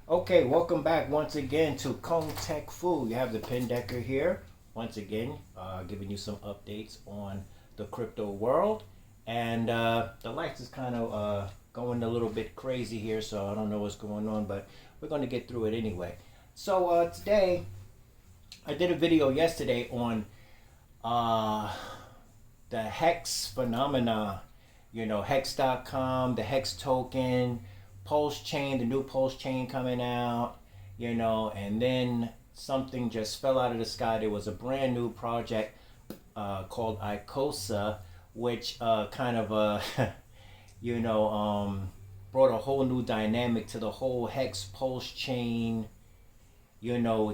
Okay, welcome back once again to Kong Tech Fu. You have the Pin Decker here once again, giving you some updates on the crypto world. And the lights is kind of going a little bit crazy here, so I don't know what's going on, but we're going to get through it anyway. So today, I did a video yesterday on the Hex phenomena, Hex.com, the Hex token, Pulsechain, the new Pulsechain coming out, and then something just fell out of the sky. There was a brand new project called ICOSA, which kind of, brought a whole new dynamic to the whole Hex Pulsechain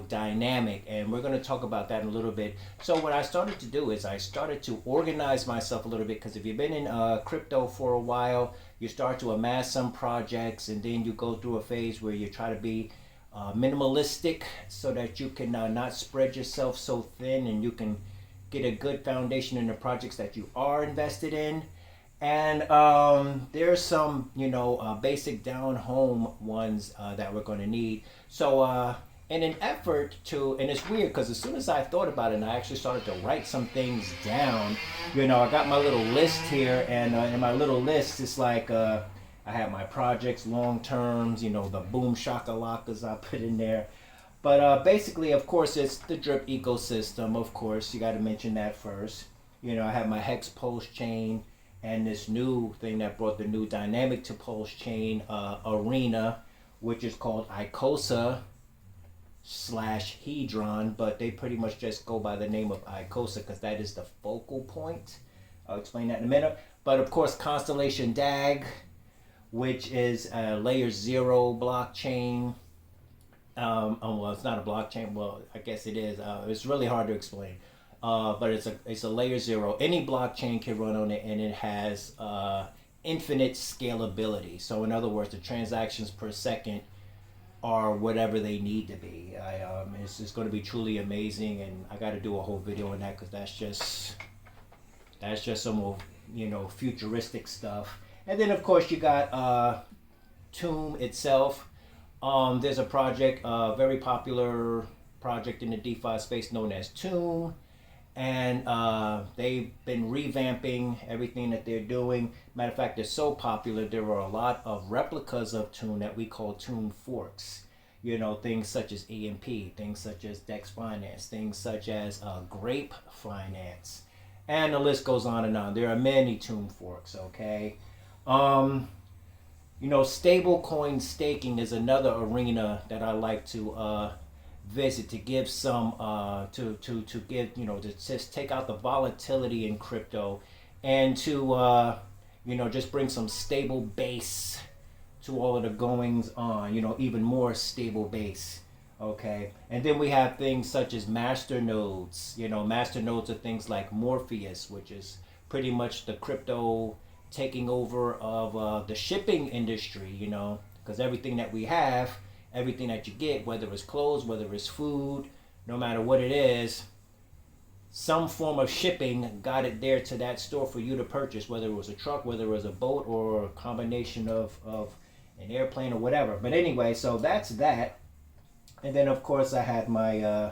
dynamic, and we're going to talk about that in a little bit. So what I started to do is I started to organize myself a little bit, because if you've been in crypto for a while, you start to amass some projects, and then you go through a phase where you try to be minimalistic so that you can not spread yourself so thin, and you can get a good foundation in the projects that you are invested in. And there's some basic down home ones that we're going to need. So in an effort to, and it's weird because as soon as I thought about it and I actually started to write some things down, I got my little list here, and in my little list, it's like I have my projects, long terms, the boom shakalakas I put in there. But basically, of course, it's the drip ecosystem. Of course, you got to mention that first. I have my Hex Pulsechain and this new thing that brought the new dynamic to Pulsechain arena, which is called ICOSA / Hedron, but they pretty much just go by the name of ICOSA because that is the focal point. I'll explain that in a minute. But of course, Constellation Dag, which is a layer 0 blockchain. Well, it's not a blockchain. Well, I guess it is. It's really hard to explain. But it's a layer 0. Any blockchain can run on it, and it has infinite scalability. So in other words, the transactions per second are whatever they need to be. It's just going to be truly amazing, and I got to do a whole video on that because that's just some more futuristic stuff. And then of course you got Tomb itself. There's a project, a very popular project in the DeFi space known as Tomb, and they've been revamping everything that they're doing. Matter of fact, they're so popular, there are a lot of replicas of Tomb that we call Tomb forks. Things such as EMP, things such as Dex Finance, things such as Grape Finance, and the list goes on and on. There are many Tomb forks, okay? Stable coin staking is another arena that I like to visit, to give some to give to just take out the volatility in crypto, and to just bring some stable base to all of the goings on, even more stable base. Okay, and then we have things such as master nodes. Master nodes are things like Morpheus, which is pretty much the crypto taking over of the shipping industry, because everything that we have, everything that you get, whether it's clothes, whether it's food, no matter what it is, some form of shipping got it there to that store for you to purchase, whether it was a truck, whether it was a boat, or a combination of an airplane or whatever. But anyway, so that's that. And then of course I had my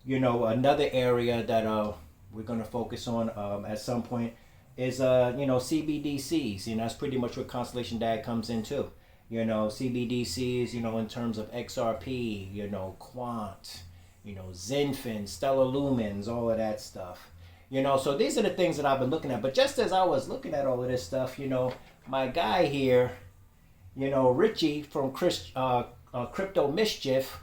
another area that we're going to focus on at some point is CBDCs. That's pretty much where Constellation Dag comes into. CBDCs, in terms of XRP, Quant, Zenfin, Stellar Lumens, all of that stuff. So these are the things that I've been looking at. But just as I was looking at all of this stuff, my guy here, Richie from Crypto Mischief,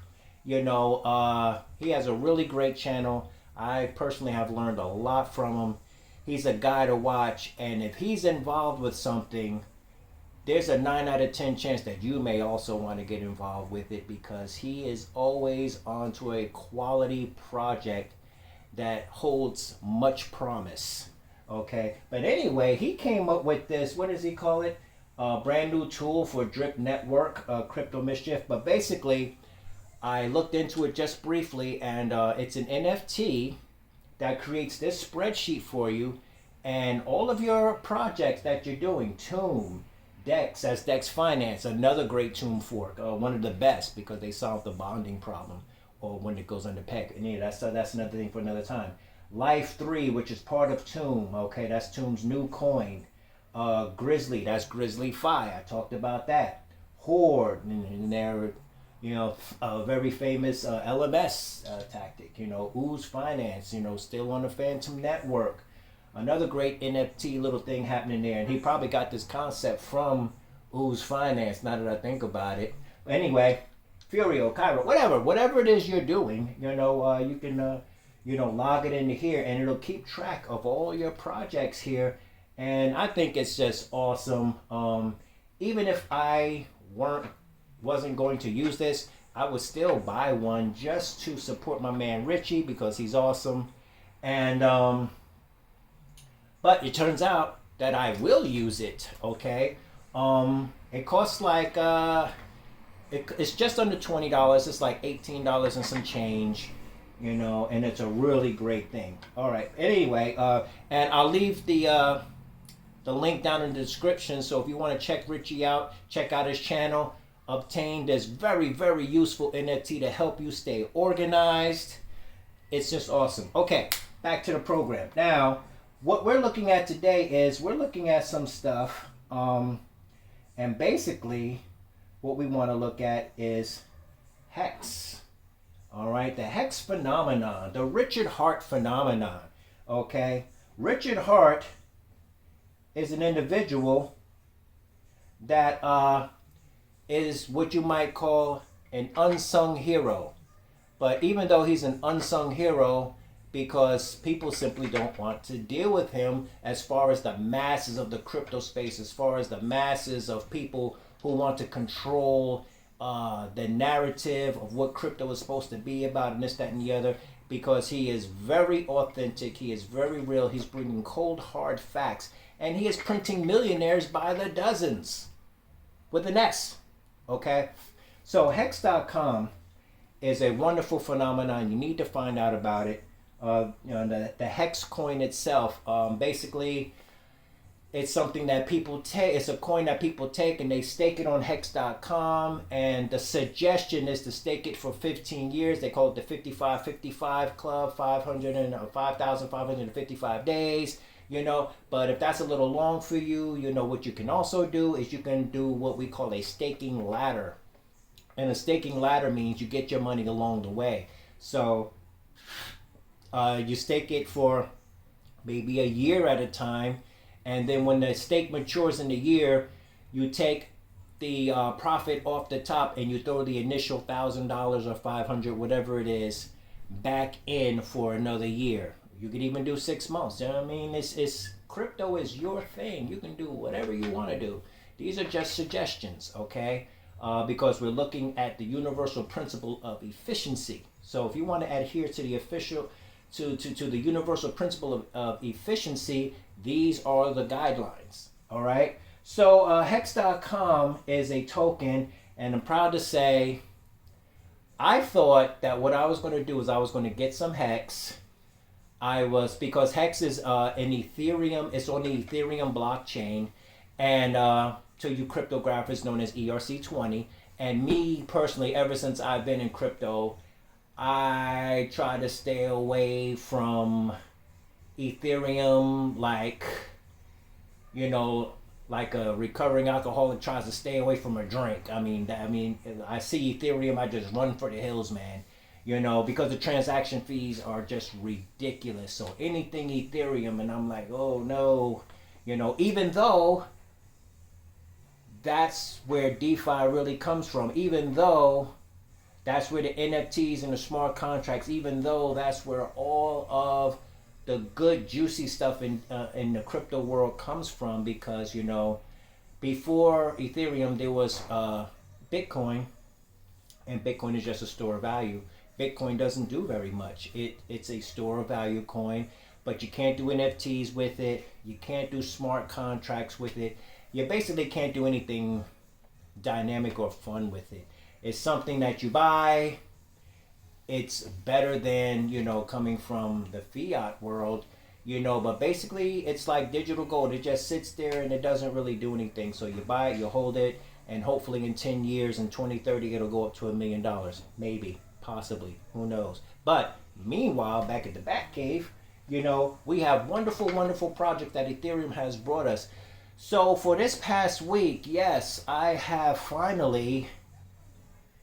he has a really great channel. I personally have learned a lot from him. He's a guy to watch, and if he's involved with something, there's a 9 out of 10 chance that you may also want to get involved with it, because he is always onto a quality project that holds much promise. Okay, but anyway, he came up with this, what does he call it? Brand new tool for Drip Network, Crypto Mischief. But basically, I looked into it just briefly, and it's an NFT that creates this spreadsheet for you, and all of your projects that you're doing, Tomb, Dex, that's Dex Finance, another great tomb fork, one of the best because they solved the bonding problem, or when it goes under peg. And yeah, that's another thing for another time. Life 3, which is part of Tomb. Okay, that's Tomb's new coin. Grizzly, that's Grizzly Fi. I talked about that. Horde, and they're, a very famous LMS tactic. Ooze Finance, still on the Phantom Network. Another great NFT little thing happening there, and he probably got this concept from Ooze Finance. Now that I think about it, but anyway, Furio, Cairo, whatever it is you're doing, you can log it into here, and it'll keep track of all your projects here, and I think it's just awesome. Even if I wasn't going to use this, I would still buy one just to support my man Richie because he's awesome, and but it turns out that I will use it. Okay, it costs like it's just under $20. It's like $18 and some change, and it's a really great thing. All right. Anyway, and I'll leave the link down in the description. So if you want to check Richie out, check out his channel. Obtain this very, very useful NFT to help you stay organized. It's just awesome. Okay, back to the program. Now, what we're looking at today is we're looking at some stuff, and basically what we want to look at is Hex. All right, the Hex phenomenon, the Richard Hart phenomenon. Okay, Richard Hart is an individual that is what you might call an unsung hero. But even though he's an unsung hero, because people simply don't want to deal with him as far as the masses of the crypto space, as far as the masses of people who want to control the narrative of what crypto is supposed to be about and this, that, and the other, because he is very authentic, he is very real, he's bringing cold, hard facts, and he is printing millionaires by the dozens, with an S, okay? So Hex.com is a wonderful phenomenon. You need to find out about it. The Hex coin itself, basically, it's something that people take. It's a coin that people take and they stake it on Hex.com. And the suggestion is to stake it for 15 years. They call it the 55-55 Club, 5,555 days. But if that's a little long for you, what you can also do is you can do what we call a staking ladder. And a staking ladder means you get your money along the way. So you stake it for maybe a year at a time, and then when the stake matures in a year, you take the profit off the top and you throw the initial $1,000 or $500, whatever it is, back in for another year. You could even do 6 months. You know what I mean? It's crypto is your thing. You can do whatever you want to do. These are just suggestions, okay? Because we're looking at the universal principle of efficiency. So if you want to adhere to the to the universal principle of efficiency, these are the guidelines. All right. So Hex.com is a token, and I'm proud to say I thought that what I was going to do is I was going to get some Hex. Because Hex is an Ethereum, it's on the Ethereum blockchain, and to you cryptographers known as ERC20. And me personally, ever since I've been in crypto, I try to stay away from Ethereum like a recovering alcoholic tries to stay away from a drink. I mean, I see Ethereum, I just run for the hills, man. Because the transaction fees are just ridiculous. So anything Ethereum, and I'm like, oh no, even though that's where DeFi really comes from, even though that's where the NFTs and the smart contracts, even though that's where all of the good juicy stuff in the crypto world comes from, because before Ethereum there was Bitcoin, and Bitcoin is just a store of value. Bitcoin doesn't do very much. It's a store of value coin, but you can't do NFTs with it. You can't do smart contracts with it. You basically can't do anything dynamic or fun with it. It's something that you buy. It's better than, coming from the fiat world. But basically it's like digital gold. It just sits there and it doesn't really do anything. So you buy it, you hold it, and hopefully in 10 years, in 2030, it'll go up to $1 million. Maybe, possibly, who knows. But meanwhile, back at the Batcave, we have wonderful, wonderful project that Ethereum has brought us. So for this past week, yes, I have finally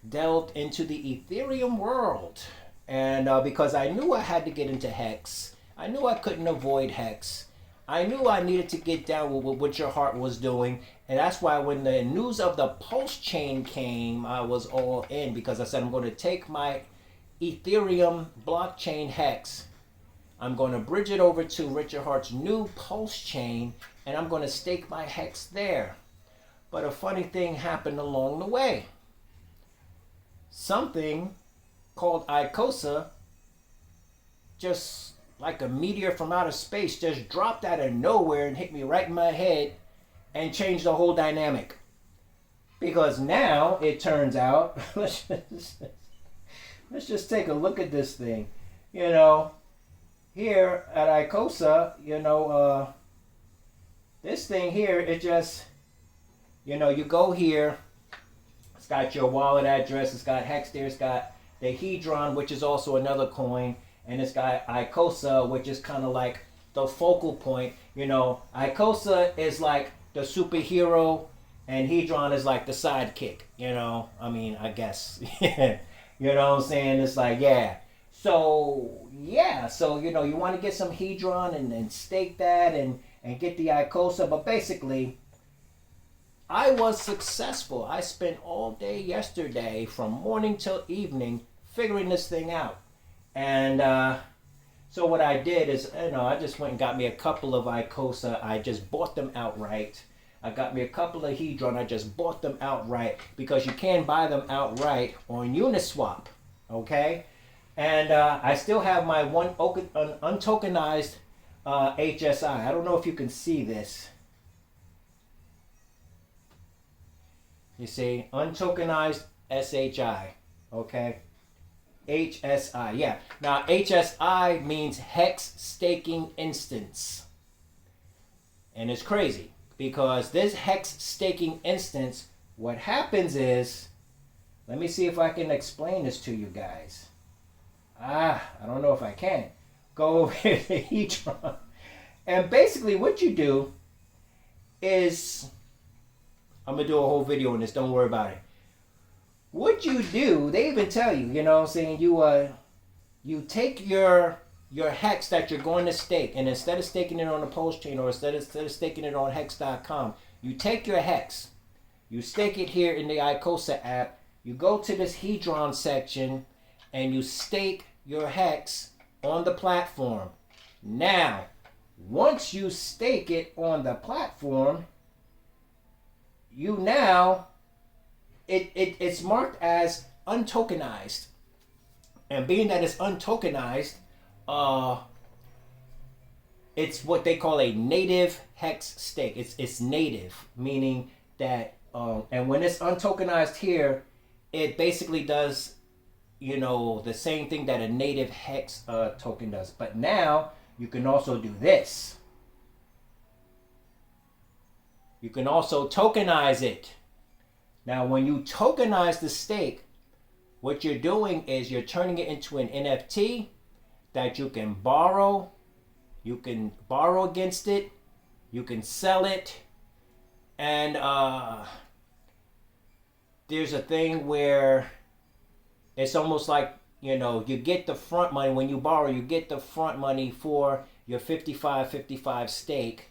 delved into the Ethereum world. And because I knew I had to get into Hex, I knew I couldn't avoid Hex. I knew I needed to get down with what your heart was doing. And that's why when the news of the Pulsechain came, I was all in, because I said I'm going to take my Ethereum blockchain Hex. I'm going to bridge it over to Richard Hart's new Pulsechain, and I'm going to stake my Hex there. But a funny thing happened along the way. Something called ICOSA, just like a meteor from outer space, just dropped out of nowhere and hit me right in my head and changed the whole dynamic. Because now it turns out, let's just take a look at this thing. Here at ICOSA, this thing here, it just, you go here, it's got your wallet address, it's got Hex there, it's got the Hedron, which is also another coin, and it's got ICOSA, which is kind of like the focal point. ICOSA is like the superhero, and Hedron is like the sidekick. I guess. You know what I'm saying? It's like, yeah. So you want to get some Hedron and stake that and get the ICOSA, but basically, I was successful. I spent all day yesterday, from morning till evening, figuring this thing out. And so what I did is, I just went and got me a couple of ICOSA. I just bought them outright. I got me a couple of Hedron. I just bought them outright, because you can buy them outright on Uniswap. Okay? And I still have my one untokenized HSI. I don't know if you can see this. You see, untokenized SHI. Okay? HSI, yeah. Now, HSI means Hex Staking Instance. And it's crazy, because this Hex Staking Instance, what happens is, let me see if I can explain this to you guys. I don't know if I can. Go over here to Hedron. And basically what you do is, I'm going to do a whole video on this, don't worry about it. What you do, they even tell you, you take your Hex that you're going to stake, and instead of staking it on the Pulsechain, or instead of staking it on Hex.com, you take your Hex, you stake it here in the ICOSA app, you go to this Hedron section, and you stake your Hex on the platform. Now, once you stake it on the platform, it's marked as untokenized. And being that it's untokenized, it's what they call a native Hex stake. It's native, meaning that, and when it's untokenized here, it basically does, the same thing that a native Hex token does. But now, you can also do this. You can also tokenize it. Now, when you tokenize the stake, what you're doing is you're turning it into an NFT that you can borrow. You can borrow against it. You can sell it. And there's a thing where it's almost like, you get the front money. When you borrow, you get the front money for your 55-55 stake.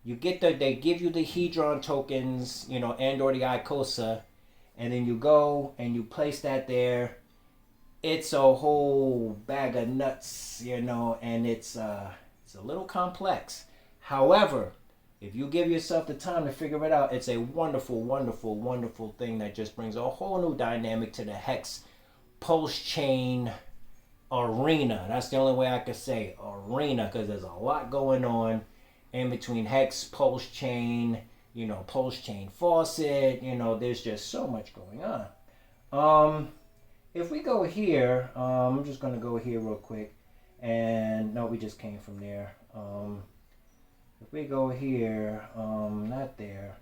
They give you the Hedron tokens, and or the ICOSA, and then you go and you place that there. It's a whole bag of nuts, and it's a little complex. However, if you give yourself the time to figure it out, it's a wonderful, wonderful, wonderful thing that just brings a whole new dynamic to the Hex Pulsechain arena. That's the only way I could say arena, because there's a lot going on in between Hex, Pulsechain, Pulsechain Faucet, there's just so much going on. If we go here, I'm just going to go here real quick. And no, we just came from there. If we go here, not there.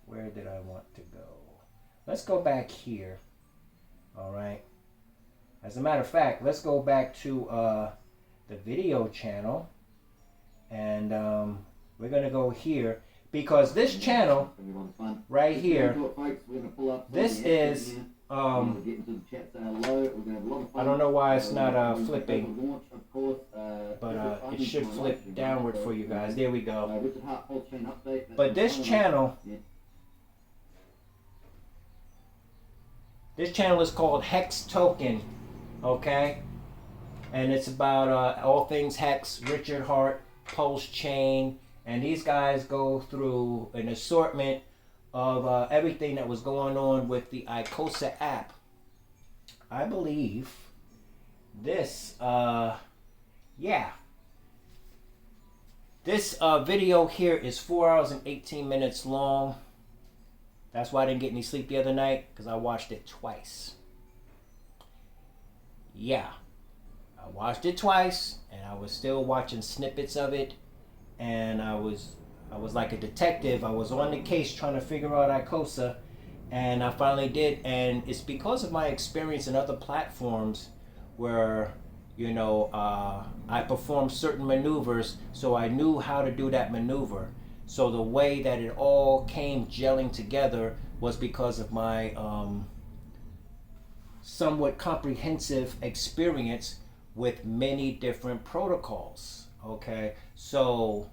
Where did I want to go? Let's go back here. All right. As a matter of fact, let's go back to the video channel, and we're gonna go here because this channel right here, this is I don't know why it's not flipping, but it should flip downward for you guys. There we go. But this channel is called Hex Token, okay? And it's about all things Hex, Richard Hart, Pulsechain, and these guys go through an assortment of everything that was going on with the ICOSA app. I believe this, this video here is 4 hours and 18 minutes long. That's why I didn't get any sleep the other night, because I watched it twice. Yeah, I watched it twice, and I was still watching snippets of it, and I was like a detective. I was on the case trying to figure out ICOSA, and I finally did. And it's because of my experience in other platforms where, you know, I performed certain maneuvers, so I knew how to do that maneuver. So the way that it all came gelling together was because of my somewhat comprehensive experience with many different protocols. Okay, so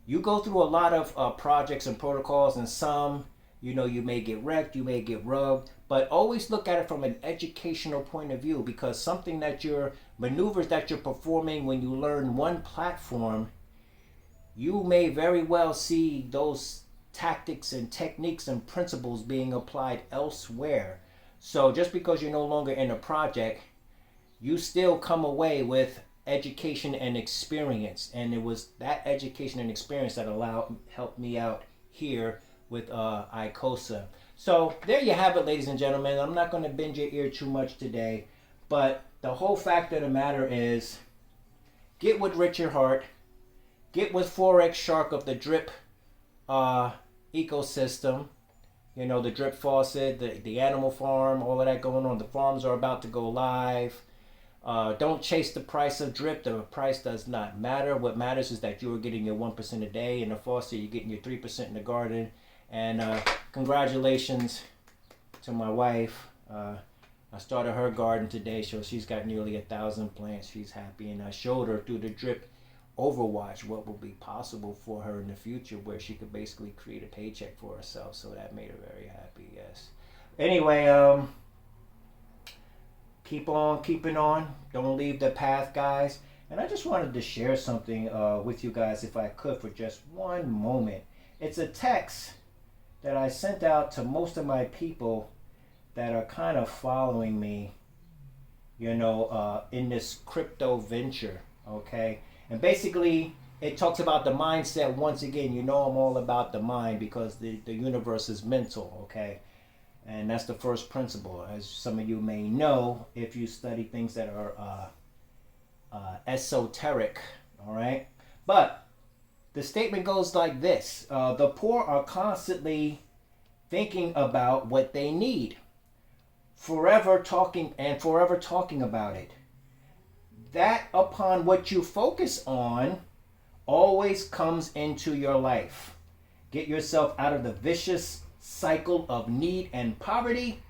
you go through a lot of projects and protocols, and some, you know, you may get wrecked, you may get rubbed, but always look at it from an educational point of view, because something that maneuvers that you're performing when you learn one platform, you may very well see those tactics and techniques and principles being applied elsewhere. So just because you're no longer in a project, you still come away with education and experience, and it was that education and experience that helped me out here with ICOSA. So there you have it, ladies and gentlemen. I'm not going to bend your ear too much today, but the whole fact of the matter is, get with Richard Hart, get with Forex Shark of the drip ecosystem. You know, the drip faucet, the animal farm, all of that going on. The farms are about to go live. Don't chase the price of drip. The price does not matter. What matters is that you are getting your 1% a day. In the faucet, you're getting your 3% in the garden. And congratulations to my wife. I started her garden today, so she's got nearly 1,000 plants. She's happy. And I showed her through the drip Overwatch what will be possible for her in the future, where she could basically create a paycheck for herself. So that made her very happy, yes. Anyway, keep on keeping on. Don't leave the path, guys. And I just wanted to share something with you guys, if I could, for just one moment. It's a text that I sent out to most of my people that are kind of following me, you know, in this crypto venture, okay? And basically, it talks about the mindset. Once again, you know, I'm all about the mind, because the universe is mental, okay? And that's the first principle, as some of you may know if you study things that are esoteric, all right? But the statement goes like this. The poor are constantly thinking about what they need, forever talking about it. That upon what you focus on always comes into your life. Get yourself out of the vicious cycle of need and poverty.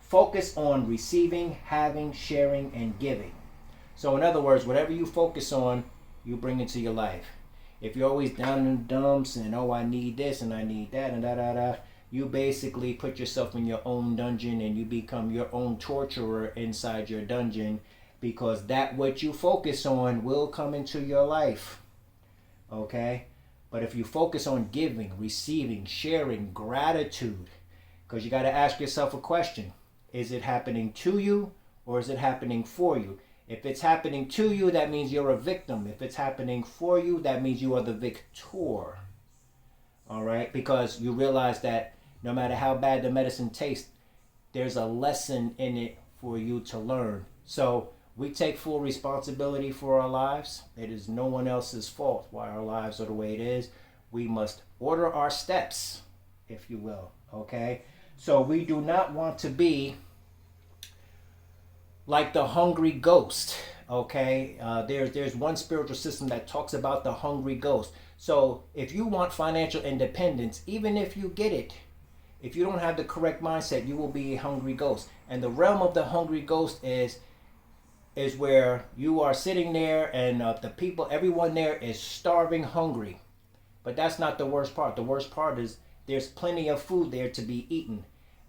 Focus on receiving, having, sharing, and giving. So in other words, whatever you focus on, you bring into your life. If you're always down in the dumps and, oh, I need this and I need that and da-da-da, you basically put yourself in your own dungeon, and you become your own torturer inside your dungeon, because that what you focus on will come into your life, okay? But if you focus on giving, receiving, sharing, gratitude, because you got to ask yourself a question. Is it happening to you, or is it happening for you? If it's happening to you, that means you're a victim. If it's happening for you, that means you are the victor. All right? Because you realize that no matter how bad the medicine tastes, there's a lesson in it for you to learn. So we take full responsibility for our lives. It is no one else's fault why our lives are the way it is. We must order our steps, if you will, okay? So we do not want to be like the hungry ghost, okay? There's one spiritual system that talks about the hungry ghost. So if you want financial independence, even if you get it, if you don't have the correct mindset, you will be a hungry ghost. And the realm of the hungry ghost is where you are sitting there and the people, everyone there is starving hungry. But that's not the worst part. The worst part is there's plenty of food there to be eaten.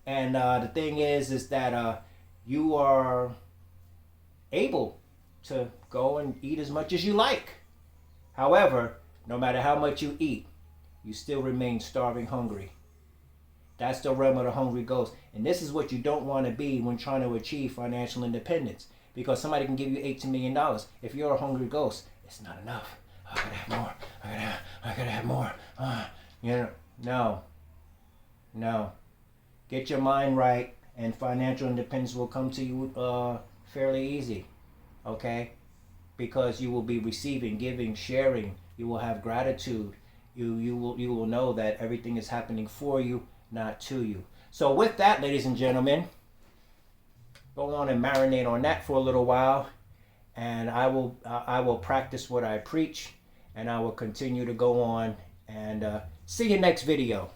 And the thing is that you are able to go and eat as much as you like. However, no matter how much you eat, you still remain starving hungry. That's the realm of the hungry ghost. And this is what you don't want to be when trying to achieve financial independence. Because somebody can give you $18 million. If you're a hungry ghost, it's not enough. I gotta have more. I gotta have more. No. Get your mind right, and financial independence will come to you fairly easy. Okay? Because you will be receiving, giving, sharing. You will have gratitude. You will know that everything is happening for you, not to you. So with that, ladies and gentlemen, go on and marinate on that for a little while, and I will practice what I preach, and I will continue to go on and see you next video.